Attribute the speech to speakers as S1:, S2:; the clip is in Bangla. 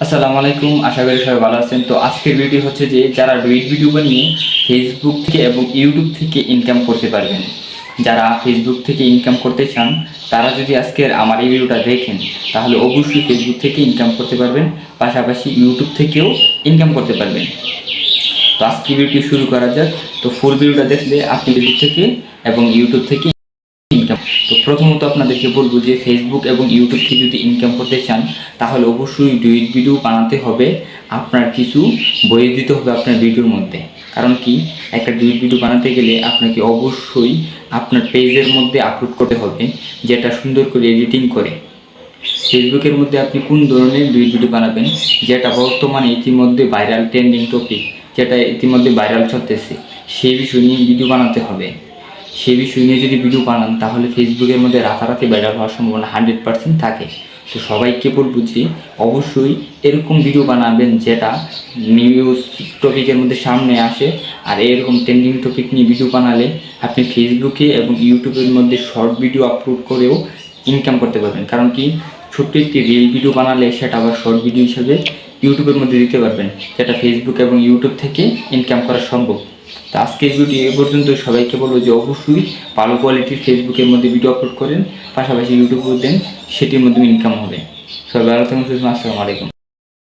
S1: আসসালামু আলাইকুম, আশা করি সবাই ভালো আছেন। তো আজকের ভিডিও হচ্ছে যে যারা ডুইট ভিডিও বানিয়ে ফেসবুক থেকে এবং ইউটিউব থেকে ইনকাম করতে পারবেন, যারা ফেসবুক থেকে ইনকাম করতে চান তারা যদি আজকের আমার এই ভিডিওটা দেখেন তাহলে অবশ্যই ফেসবুক থেকে ইনকাম করতে পারবেন, পাশাপাশি ইউটিউব থেকেও ইনকাম করতে পারবেন। তো আজকে ভিডিওটি শুরু করা যাক। তো ফুল ভিডিওটা দেখলে আপনি ফেসবুক থেকে এবং ইউটিউব থেকে ইনকাম। তো প্রথমত আপনাদেরকে বলবো যে ফেসবুক এবং ইউটিউব থেকে যদি ইনকাম করতে চান তাহলে অবশ্যই ডুইট ভিডিও বানাতে হবে। আপনার কিছু বই দিতে হবে আপনার ভিডিওর মধ্যে। কারণ কি, একটা ডুইট ভিডিও বানাতে গেলে আপনাকে অবশ্যই আপনার পেজের মধ্যে আপলোড করতে হবে, যেটা সুন্দর করে এডিটিং করে। ফেসবুকের মধ্যে আপনি কোন ধরনের ডুইট ভিডিও বানাবেন, যেটা বর্তমানে ইতিমধ্যে ভাইরাল ট্রেন্ডিং টপিক, যেটা ইতিমধ্যে ভাইরাল চলতেছে, সেই বিষয় নিয়ে ভিডিও বানাতে হবে। সেই বিষয় নিয়ে যদি ভিডিও বানান তাহলে ফেসবুকের মধ্যে রাতারাতি ভাইরাল হওয়ার সম্ভাবনা 100% থাকে। তো সবাইকে বলবো যে অবশ্যই এরকম ভিডিও বানাবেন যেটা নিউজ টপিকের মধ্যে সামনে আসে। আর এরকম ট্রেন্ডিং টপিক নিয়ে ভিডিও বানালে আপনি ফেসবুকে এবং ইউটিউবের মধ্যে শর্ট ভিডিও আপলোড করেও ইনকাম করতে পারবেন। কারণ কি, ছোট্ট একটি রিল ভিডিও বানালে সেটা আবার শর্ট ভিডিও হিসেবে ইউটিউবের মধ্যে দিতে পারবেন, যেটা ফেসবুক এবং ইউটিউব থেকে ইনকাম করা সম্ভব। তো আজকের ভিডিও এ পর্যন্ত। সবাইকে বলবো যে অবশ্যই ভালো কোয়ালিটির ফেসবুকের মধ্যে ভিডিও আপলোড করেন, পাশাপাশি ইউটিউবেও দেন, সেটির মাধ্যমে ইনকাম হবে। সবাই ভালো থাকুন, আসসালামু আলাইকুম।